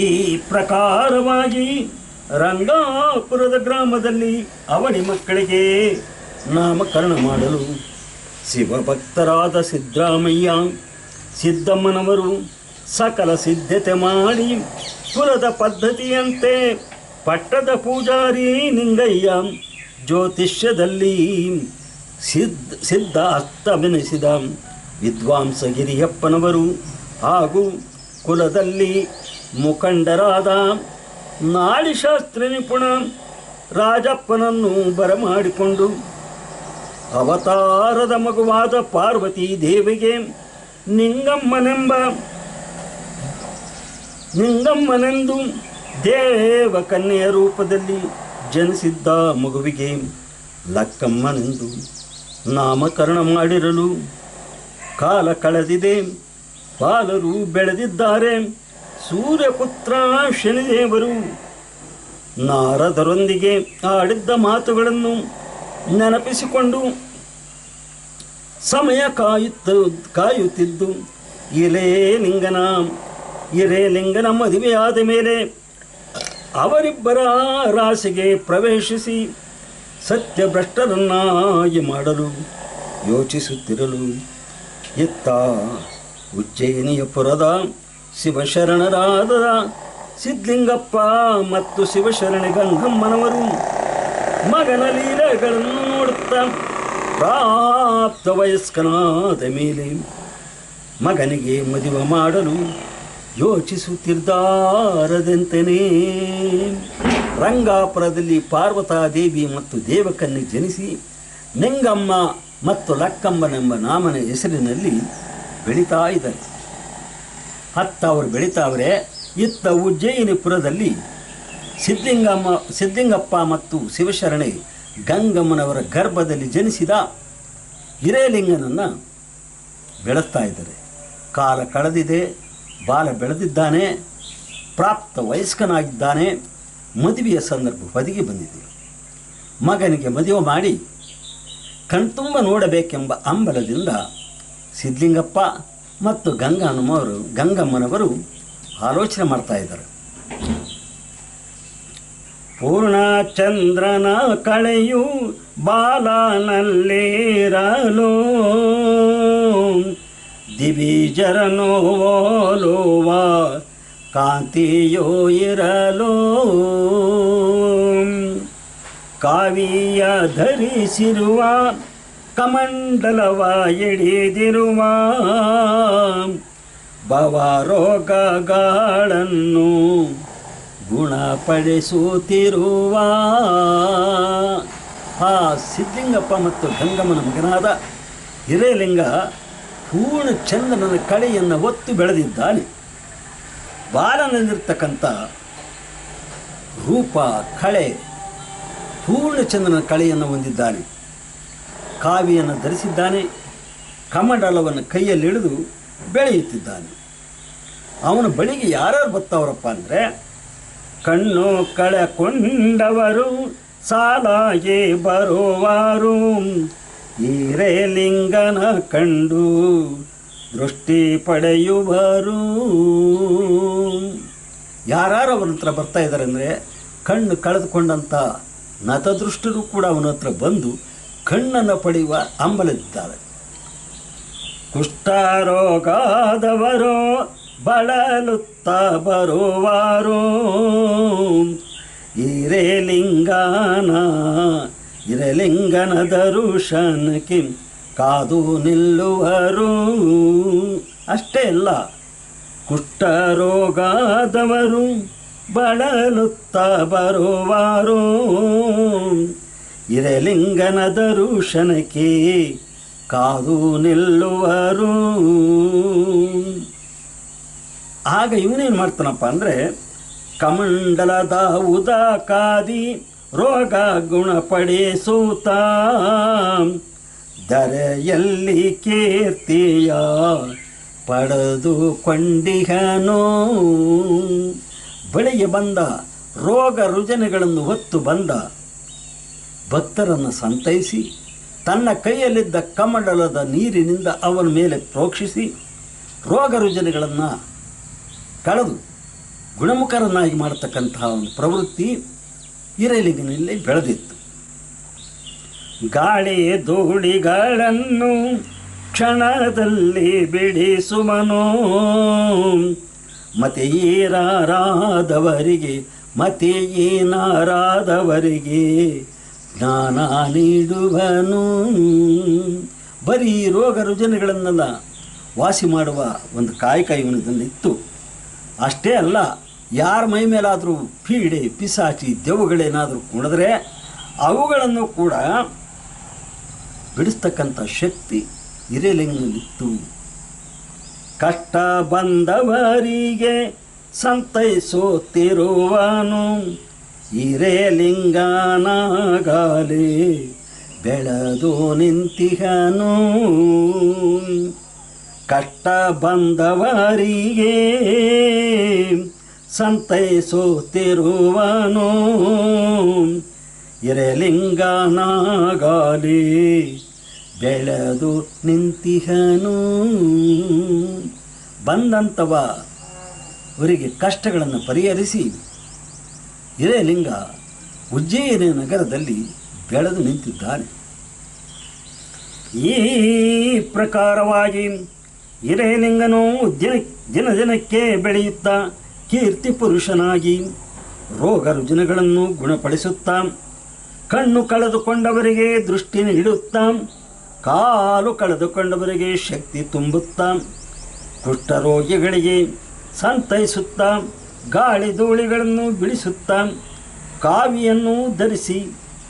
ಈ ಪ್ರಕಾರವಾಗಿ ರಂಗಾಪುರದ ಗ್ರಾಮದಲ್ಲಿ ಅವಳಿ ಮಕ್ಕಳಿಗೆ ನಾಮಕರಣ ಮಾಡಲು ಶಿವಭಕ್ತರಾದ ಸಿದ್ದರಾಮಯ್ಯ ಸಿದ್ದಮ್ಮನವರು ಸಕಲ ಸಿದ್ಧತೆ ಮಾಡಿ ಕುಲದ ಪದ್ಧತಿಯಂತೆ ಪಟ್ಟದ ಪೂಜಾರಿ ನಿಂಗಯ್ಯ ಜ್ಯೋತಿಷ್ಯದಲ್ಲಿ ಸಿದ್ಧ ಅಸ್ತವೆನಿಸಿದ ವಿದ್ವಾಂಸ ಗಿರಿಯಪ್ಪನವರು ಹಾಗೂ ಕುಲದಲ್ಲಿ ಮುಖಂಡರಾದ ನಾಡಿಶಾಸ್ತ್ರ ನಿಪುಣ ರಾಜಪ್ಪನನ್ನು ಬರಮಾಡಿಕೊಂಡು ಅವತಾರದ ಮಗುವಾದ ಪಾರ್ವತೀ ದೇವಿಗೆ ನಿಂಗಮ್ಮನೆಂದು ದೇವಕನ್ಯೆಯ ರೂಪದಲ್ಲಿ ಜನಿಸಿದ್ದ ಮಗುವಿಗೆ ಲಕ್ಕಮ್ಮನೆಂದು ನಾಮಕರಣ ಮಾಡಿರಲು ಕಾಲ ಕಳೆದಿದೆ. ಬಾಲರು ಬೆಳೆದಿದ್ದಾರೆ. ಸೂರ್ಯಪುತ್ರ ಶನಿದೇವರು ನಾರದರೊಂದಿಗೆ ಆಡಿದ್ದ ಮಾತುಗಳನ್ನು ನೆನಪಿಸಿಕೊಂಡು ಸಮಯ ಕಾಯುತ್ತಿದ್ದು ಹಿರೇಲಿಂಗನ ಮದುವೆಯಾದ ಮೇಲೆ ಅವರಿಬ್ಬರ ರಾಶಿಗೆ ಪ್ರವೇಶಿಸಿ ಸತ್ಯಭ್ರಷ್ಟರನ್ನಾಗಿ ಮಾಡಲು ಯೋಚಿಸುತ್ತಿರಲು ಇತ್ತ ಉಜ್ಜಯಿನಿಯ ಪುರದ ಶಿವಶರಣರಾದ ಸಿದ್ಧಲಿಂಗಪ್ಪ ಮತ್ತು ಶಿವಶರಣೆ ಗಂಗಮ್ಮನವರು ಮಗನ ಲೀಲೆಗಳನ್ನು ನೋಡುತ್ತಾ ಪ್ರಾಪ್ತ ವಯಸ್ಕನಾದ ಮೇಲೆ ಮಗನಿಗೆ ಮದುವೆ ಮಾಡಲು ಯೋಚಿಸುತ್ತಿದ್ದಾರದಂತೆಯೇ ರಂಗಾಪುರದಲ್ಲಿ ಪಾರ್ವತಾದೇವಿ ಮತ್ತು ದೇವಕನ್ಯೆ ಜನಿಸಿ ನಿಂಗಮ್ಮ ಮತ್ತು ಲಕ್ಕಮ್ಮನೆಂಬ ನಾಮನ ಹೆಸರಿನಲ್ಲಿ ಬೆಳೀತಾ ಇದ್ದಾರೆ. ಅವರು ಬೆಳೀತಾವ್ರೆ. ಇತ್ತ ಉಜ್ಜಯಿನಿಪುರದಲ್ಲಿ ಸಿದ್ಧಲಿಂಗಪ್ಪ ಮತ್ತು ಶಿವಶರಣೆ ಗಂಗಮ್ಮನವರ ಗರ್ಭದಲ್ಲಿ ಜನಿಸಿದ ಹಿರೇಲಿಂಗನನ್ನು ಬೆಳೆಸ್ತಾ ಇದ್ದಾರೆ. ಕಾಲ ಕಳೆದಿದೆ. ಬಾಲ ಬೆಳೆದಿದ್ದಾನೆ. ಪ್ರಾಪ್ತ ವಯಸ್ಕನಾಗಿದ್ದಾನೆ. ಮದುವೆಯ ಸಂದರ್ಭ ಬದಿಗೆ ಬಂದಿದೆ. ಮಗನಿಗೆ ಮದುವೆ ಮಾಡಿ ಕಣ್ತುಂಬ ನೋಡಬೇಕೆಂಬ ಹಂಬಲದಿಂದ ಸಿದ್ಧಲಿಂಗಪ್ಪ ಮತ್ತು ಗಂಗಮ್ಮನವರು ಆಲೋಚನೆ ಮಾಡ್ತಾ ಇದ್ದಾರೆ. ಪೂರ್ಣಚಂದ್ರನ ಕಳೆಯು ಬಾಲನಲ್ಲಿರಲು ದಿವಿಜರನೋ ಓಲುವ ಕಾಂತಿಯೋ ಇರಲು ಕಾವಿಯ ಧರಿಸಿರುವ ಕಮಂಡಲವ ಹಿಡಿದಿರುವ ಭವರೋಗಗಳನ್ನು ಗುಣಪಡಿಸುತ್ತಿರುವ ಆ ಸಿದ್ಧಲಿಂಗಪ್ಪ ಮತ್ತು ಗಂಗಮ್ಮನ ಮಗನಾದ ಹಿರೇಲಿಂಗ ಪೂರ್ಣಚಂದ್ರನ ಕಳೆಯನ್ನು ಒತ್ತು ಬೆಳೆದಿದ್ದಾನೆ. ಬಾಲನಲ್ಲಿರ್ತಕ್ಕಂಥ ರೂಪ ಕಳೆ ಪೂರ್ಣಚಂದ್ರನ ಕಳೆಯನ್ನು ಹೊಂದಿದ್ದಾನೆ. ಕಾವಿಯನ್ನು ಧರಿಸಿದ್ದಾನೆ. ಕಮಂಡಲವನ್ನು ಕೈಯಲ್ಲಿ ಹಿಡಿದು ಬೆಳೆಯುತ್ತಿದ್ದಾನೆ. ಅವನ ಬಳಿಗೆ ಯಾರ್ಯಾರು ಬರ್ತಾವ್ರಪ್ಪ ಅಂದರೆ ಕಣ್ಣು ಕಳೆಕೊಂಡವರು ಸಾಲಾಗಿ ಬರುವರು. ಹಿರೇಲಿಂಗನ ಕಂಡು ದೃಷ್ಟಿ ಪಡೆಯುವರು. ಯಾರು ಅವನ ಹತ್ರ ಬರ್ತಾ ಇದ್ದಾರೆ ಅಂದರೆ ಕಣ್ಣು ಕಳೆದುಕೊಂಡಂಥ ನತದೃಷ್ಟರು ಕೂಡ ಅವನ ಹತ್ರ ಬಂದು ಕಣ್ಣನ್ನು ಪಡೆಯುವ ಹಂಬಲದಿದ್ದಾರೆ. ಕುಷ್ಠರೋಗದವರು ಬಳಲುತ್ತ ಬರುವರು. ಹಿರೇಲಿಂಗನ ದರ್ಶನಕ್ಕೆ ಕಾದು ನಿಲ್ಲುವರು. ಅಷ್ಟೇ ಅಲ್ಲ, ಕುಷ್ಠರೋಗದವರು ಬಳಲುತ್ತ ಬರುವರು. ಹಿರೇಲಿಂಗನ ದರ್ಶನಕ್ಕೆ ಕಾದು ನಿಲ್ಲುವರು. ಆಗ ಇವನೇನು ಮಾಡ್ತಾನಪ್ಪ ಅಂದರೆ ಕಮಂಡಲದ ಉದಕಾದಿ ರೋಗ ಗುಣಪಡಿಸುತ್ತ ಧರೆಯಲ್ಲಿ ಕೀರ್ತಿಯ ಪಡೆದುಕೊಂಡಿಹನು. ಬಳಿಗೆ ಬಂದ ರೋಗ ರುಜಿನಗಳನ್ನು ಹೊತ್ತು ಬಂದ ಭಕ್ತರನ್ನು ಸಂತೈಸಿ ತನ್ನ ಕೈಯಲ್ಲಿದ್ದ ಕಮಂಡಲದ ನೀರಿನಿಂದ ಅವನ ಮೇಲೆ ಪ್ರೋಕ್ಷಿಸಿ ರೋಗ ರುಜಿನಗಳನ್ನು ಕಳೆದು ಗುಣಮುಖರನ್ನಾಗಿ ಮಾಡತಕ್ಕಂತಹ ಒಂದು ಪ್ರವೃತ್ತಿ ಹಿರೇಲಿಂಗನಲ್ಲಿ ಬೆಳೆದಿತ್ತು. ಗಾಳಿ ಧೂಳಿಗಳನ್ನು ಕ್ಷಣದಲ್ಲಿ ಬಿಡಿಸುವನೋ, ಮತೆಯೇನಾರಾದವರಿಗೆ ಜ್ಞಾನ ನೀಡುವನು. ಬರೀ ರೋಗ ರುಜಿನಗಳನ್ನೆಲ್ಲ ವಾಸಿ ಮಾಡುವ ಒಂದು ಕಾಯಕ ಇವನದಲ್ಲಿತ್ತು. ಅಷ್ಟೇ ಅಲ್ಲ, ಯಾರ ಮೈ ಮೇಲಾದರೂ ಪೀಡೆ ಪಿಸಾಚಿ ದೆವ್ವಗಳೇನಾದರೂ ಕುಣಿದ್ರೆ ಅವುಗಳನ್ನು ಕೂಡ ಬಿಡಿಸ್ತಕ್ಕಂಥ ಶಕ್ತಿ ಹಿರೇಲಿಂಗನಲ್ಲಿತ್ತು. ಕಷ್ಟ ಬಂದವರಿಗೆ ಸಂತೈಸುತ್ತಿರುವನು ಹಿರೇಲಿಂಗನಾಗಲೇ ಬೆಳೆದು ನಿಂತಿಹನು. ಕಷ್ಟ ಬಂದವರಿಗೆ ಸಂತೈಸುತ್ತಿರುವನು ಹಿರೇಲಿಂಗನಾಗಲೇ ಬೆಳೆದು ನಿಂತಿಹನು. ಬಂದಂಥವರಿಗೆ ಕಷ್ಟಗಳನ್ನು ಪರಿಹರಿಸಿ ಹಿರೇಲಿಂಗ ಉಜ್ಜಯಿನಿ ನಗರದಲ್ಲಿ ಬೆಳೆದು ನಿಂತಿದ್ದಾನೆ. ಈ ಪ್ರಕಾರವಾಗಿ ಹಿರೇಲಿಂಗನು ದಿನ ದಿನಕ್ಕೆ ಬೆಳೆಯುತ್ತಾ ಕೀರ್ತಿ ಪುರುಷನಾಗಿ ರೋಗ ರುಜಿನಗಳನ್ನು ಗುಣಪಡಿಸುತ್ತಾ, ಕಣ್ಣು ಕಳೆದುಕೊಂಡವರಿಗೆ ದೃಷ್ಟಿ ನೀಡುತ್ತಾ, ಕಾಲು ಕಳೆದುಕೊಂಡವರಿಗೆ ಶಕ್ತಿ ತುಂಬುತ್ತಾ, ಕುಷ್ಠರೋಗಿಗಳಿಗೆ ಸಂತೈಸುತ್ತಾ, ಗಾಳಿ ಧೂಳಿಗಳನ್ನು ಬಿಡಿಸುತ್ತಾ, ಕಾವಿಯನ್ನು ಧರಿಸಿ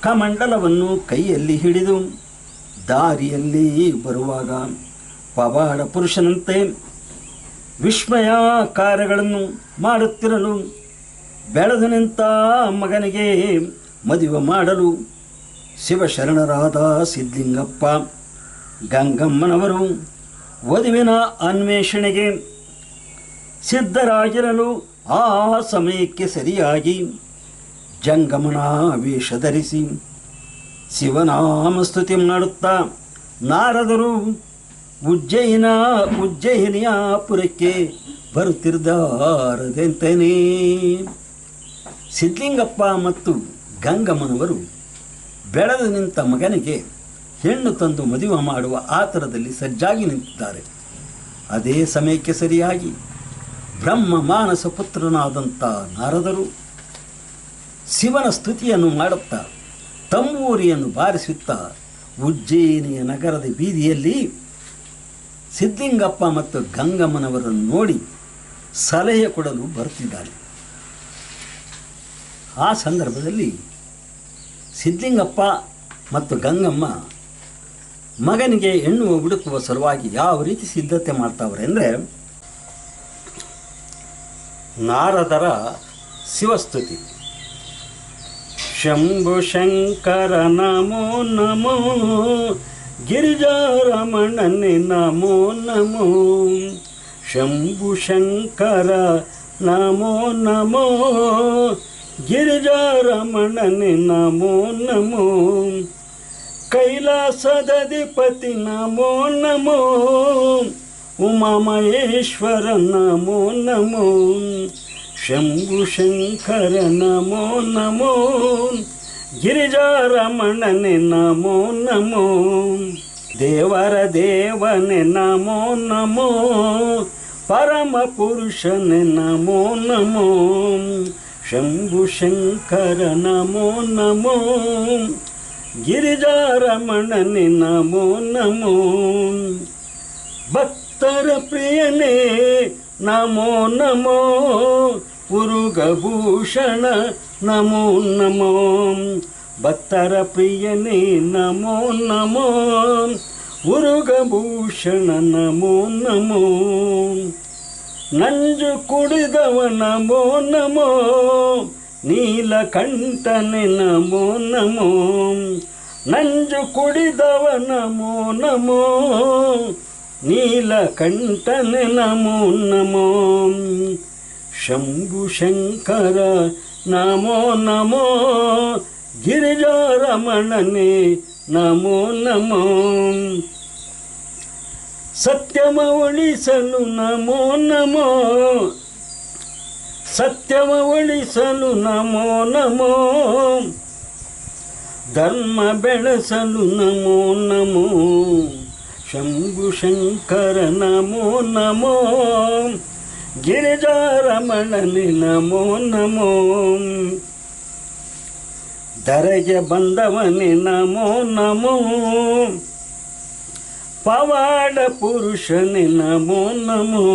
ಕಮಂಡಲವನ್ನು ಕೈಯಲ್ಲಿ ಹಿಡಿದು ದಾರಿಯಲ್ಲಿ ಬರುವಾಗ ಪವಾಡ ಪುರುಷನಂತೆ ವಿಸ್ಮಯ ಕಾರ್ಯಗಳನ್ನು ಮಾಡುತ್ತಿರಲು ಬೆಳೆದು ನಿಂತ ಮಗನಿಗೆ ಮದುವೆ ಮಾಡಲು ಶಿವಶರಣರಾದ ಸಿದ್ಧಲಿಂಗಪ್ಪ ಗಂಗಮ್ಮನವರು ವಧುವಿನ ಅನ್ವೇಷಣೆಗೆ ಸಿದ್ಧರಾಗಿರಲು ಆ ಸಮಯಕ್ಕೆ ಸರಿಯಾಗಿ ಜಂಗಮನ ವೇಷ ಧರಿಸಿ ಶಿವನಾಮಸ್ತುತಿ ಮಾಡುತ್ತಾ ನಾರದರು ಉಜ್ಜಯಿನಿಯ ಪುರಕ್ಕೆ ಬರುತ್ತಿದ್ದಾರದಂತೆಯೇ ಸಿದ್ಧಲಿಂಗಪ್ಪ ಮತ್ತು ಗಂಗಮ್ಮನವರು ಬೆಳೆದು ನಿಂತ ಮಗನಿಗೆ ಹೆಣ್ಣು ತಂದು ಮದುವೆ ಮಾಡುವ ಆತರದಲ್ಲಿ ಸಜ್ಜಾಗಿ ನಿಂತಿದ್ದಾರೆ. ಅದೇ ಸಮಯಕ್ಕೆ ಸರಿಯಾಗಿ ಬ್ರಹ್ಮ ಮಾನಸ ಪುತ್ರನಾದಂಥ ನಾರದರು ಶಿವನ ಸ್ತುತಿಯನ್ನು ಮಾಡುತ್ತಾ ತಂಬೂರಿಯನ್ನು ಬಾರಿಸುತ್ತಾ ಉಜ್ಜಯಿನಿಯ ನಗರದ ಬೀದಿಯಲ್ಲಿ ಸಿದ್ಧಲಿಂಗಪ್ಪ ಮತ್ತು ಗಂಗಮ್ಮನವರನ್ನು ನೋಡಿ ಸಲಹೆ ಕೊಡಲು ಬರುತ್ತಿದ್ದಾರೆ. ಆ ಸಂದರ್ಭದಲ್ಲಿ ಸಿದ್ಧಲಿಂಗಪ್ಪ ಮತ್ತು ಗಂಗಮ್ಮ ಮಗನಿಗೆ ಹೆಣ್ಣು ಹುಡುಕುವ ಸಲುವಾಗಿ ಯಾವ ರೀತಿ ಸಿದ್ಧತೆ ಮಾಡ್ತಾವ್ರೆ ಅಂದರೆ, ನಾರದರ ಶಿವಸ್ತುತಿ. ಶಂಭು ಶಂಕರ ನಮೋ ನಮೋ, ಗಿರಿಜಾರಮಣನೆ ನಮೋ ನಮೋ. ಶಂಭು ಶಂಕರ ನಮೋ ನಮೋ, ಗಿರಿಜಾರಮಣನೆ ನಮೋ ನಮೋ. ಕೈಲಾಸದಧಿಪತಿ ನಮೋ ನಮೋ, ಉಮಾಮಹೇಶ್ವರ ನಮೋ ನಮೋ. ಶಂಭು ಶಂಕರ ನಮೋ ನಮೋ, ಗಿರಿಜಾರಮಣನೆ ನಮೋ ನಮೋ. ದೇವರ ದೇವನೆ ನಮೋ ನಮೋ, ಪರಮ ಪುರುಷನೆ ನಮೋ ನಮೋ. ಶಂಭು ಶಂಕರ ನಮೋ ನಮೋ, ಗಿರಿಜಾರಮಣನೆ ನಮೋ ನಮೋ. ಭಕ್ತರ ಪ್ರಿಯನೇ ನಮೋ ನಮೋ, ಉರುಗಭೂಷಣ ನಮೋ ನಮೋ. ಭಕ್ತರ ಪ್ರಿಯನೇ ನಮೋ ನಮೋ, ಉರುಗಭೂಷಣ ನಮೋ ನಮೋ. ನಂಜು ಕುಡಿದವ ನಮೋ ನಮೋ, ನೀಲಕಂಠನೆ ನಮೋ ನಮೋ. ನಂಜು ಕುಡಿದವ ನಮೋ ನಮೋ, ನೀಲಕಂಠನೆ ನಮೋ ನಮೋ. ಶಂಭು ಶಂಕರ ನಮೋ ನಮೋ, ಗಿರಿಜಾರಮಣನೆ ನಮೋ ನಮೋ. ಸತ್ಯಮ ಉಳಿಸಲು ನಮೋ ನಮೋ, ಸತ್ಯವ ಉಳಿಸಲು ನಮೋ ನಮೋ, ಧರ್ಮ ಬೆಳೆಸಲು ನಮೋ ನಮೋ, ಶಂಭು ಶಂಕರ ನಮೋ ನಮೋ, ಗಿರಿಜಾರಮಣನೆ ನಮೋ ನಮೋ, ಧರೆಗೆ ಬಂದವನೇ ನಮೋ ನಮೋ, ಪವಾಡ ಪುರುಷನೇ ನಮೋ ನಮೋ,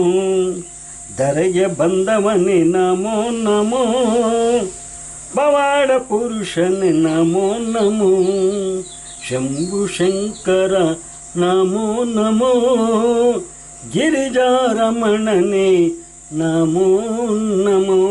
ಧರೆಗೆ ಬಂದವನೇ ನಮೋ ನಮೋ, ಪವಾಡ ಪುರುಷನೇ ನಮೋ ನಮೋ, ಶಂಭು ಶಂಕರ ನಮೋ ನಮೋ, ಗಿರಿಜಾರಮಣನೆ ನಮೋ ನಮೋ.